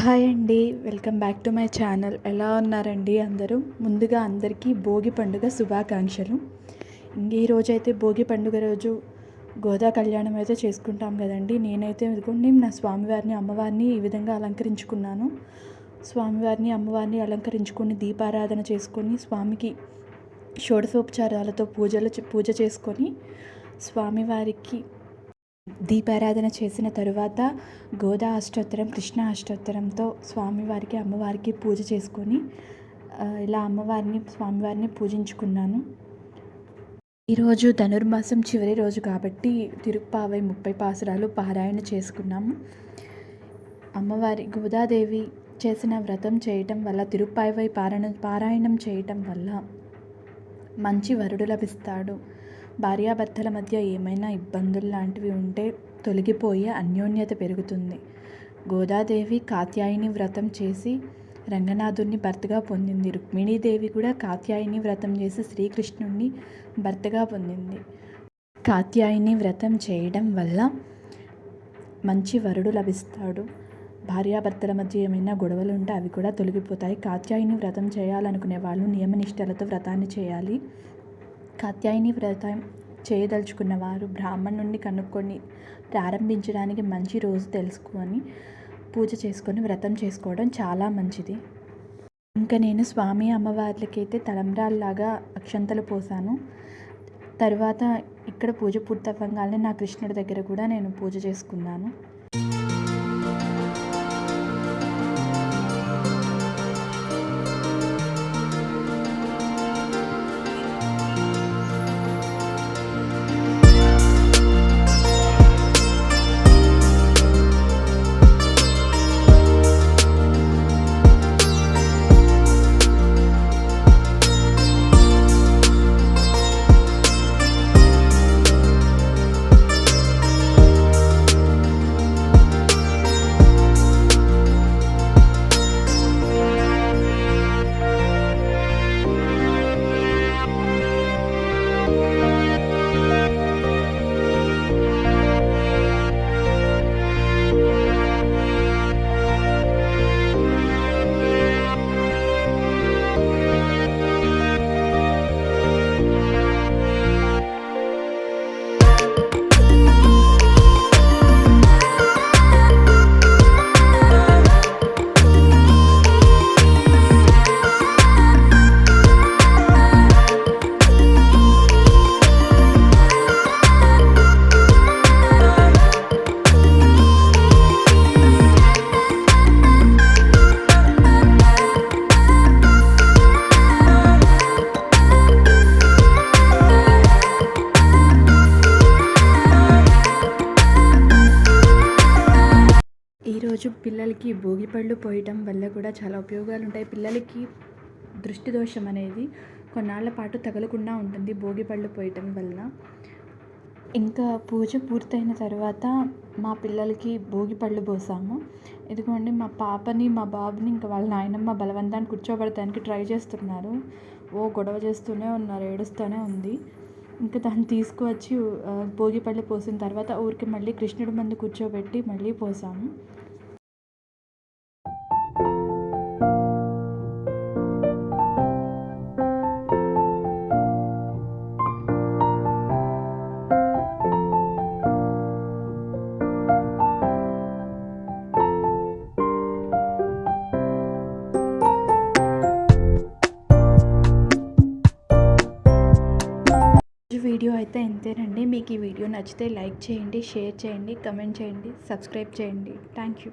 Hi అండి. Welcome back to my channel. ఎలా ఉన్నారండి అందరూ? ముందుగా అందరికీ భోగి పండుగ శుభాకాంక్షలు. ఈరోజైతే భోగి పండుగ రోజు గోదా కళ్యాణం అయితే చేసుకుంటాం కదండి. నేనైతే ఇదిగోండి నా స్వామివారిని అమ్మవారిని ఈ విధంగా అలంకరించుకున్నాను. స్వామివారిని అమ్మవారిని అలంకరించుకొని దీపారాధన చేసుకొని స్వామికి షోడశోపచారాలతో పూజ చేసుకొని స్వామివారికి దీపారాధన చేసిన తరువాత గోదా అష్టోత్తరం, కృష్ణ అష్టోత్తరంతో స్వామివారికి అమ్మవారికి పూజ చేసుకొని ఇలా స్వామివారిని పూజించుకున్నాను. ఈరోజు ధనుర్మాసం చివరి రోజు కాబట్టి తిరుప్పావై 30 పాసురాలు పారాయణ చేసుకున్నాము. అమ్మవారి గోదాదేవి చేసిన వ్రతం చేయటం వల్ల తిరుప్పావై పారాయణం చేయటం వల్ల మంచి వరుడు లభిస్తాడు. భార్యాభర్తల మధ్య ఏమైనా ఇబ్బందులు లాంటివి ఉంటే తొలగిపోయి అన్యోన్యత పెరుగుతుంది. గోదాదేవి కాత్యాయని వ్రతం చేసి రంగనాథుని భర్తగా పొందింది. రుక్మిణీదేవి కూడా కాత్యాయని వ్రతం చేసి శ్రీకృష్ణుడిని భర్తగా పొందింది. కాత్యాయని వ్రతం చేయడం వల్ల మంచి వరుడు లభిస్తాడు. భార్యాభర్తల మధ్య ఏమైనా గొడవలు ఉంటే అవి కూడా తొలగిపోతాయి. కాత్యాయని వ్రతం చేయాలనుకునే వాళ్ళు నియమనిష్టలతో వ్రతాన్ని చేయాలి. కాత్యాయని వ్రతం చేయదలుచుకున్న వారు బ్రాహ్మణుడిని కనుక్కొని ప్రారంభించడానికి మంచి రోజు తెలుసుకొని పూజ చేసుకొని వ్రతం చేసుకోవడం చాలా మంచిది. ఇంకా నేను స్వామి అమ్మవార్లకైతే తలంబ్రాల్లాగా అక్షంతలు పోసాను. తర్వాత ఇక్కడ పూజ పూర్తవ్వగానే నా కృష్ణుడి దగ్గర కూడా నేను పూజ చేసుకున్నాను. ఈరోజు పిల్లలకి భోగిపళ్ళు పోయటం వల్ల కూడా చాలా ఉపయోగాలు ఉంటాయి. పిల్లలకి దృష్టి దోషం అనేది కొన్నాళ్ళ పాటు తగలకుండా ఉంటుంది భోగిపళ్ళు పోయటం వలన. ఇంకా పూజ పూర్తయిన తర్వాత మా పిల్లలకి భోగిపళ్ళు పోసాము. ఇదిగోండి మా పాపని మా బాబుని ఇంకా వాళ్ళ నాయనమ్మ బలవంతాన్ని కూర్చోబెడతానికి ట్రై చేస్తున్నారు. గొడవ చేస్తూనే ఉన్నారు, ఏడుస్తూనే ఉంది. ఇంకా దాన్ని తీసుకువచ్చి భోగిపళ్ళు పోసిన తర్వాత ఊరికి మళ్ళీ కృష్ణుడి ముందు కూర్చోబెట్టి మళ్ళీ పోసాము. వీడియో అయితే ఇంతేనండి. మీకు ఈ వీడియో నచ్చితే లైక్ చేయండి, షేర్ చేయండి, కమెంట్ చేయండి, సబ్స్క్రైబ్ చేయండి. Thank you.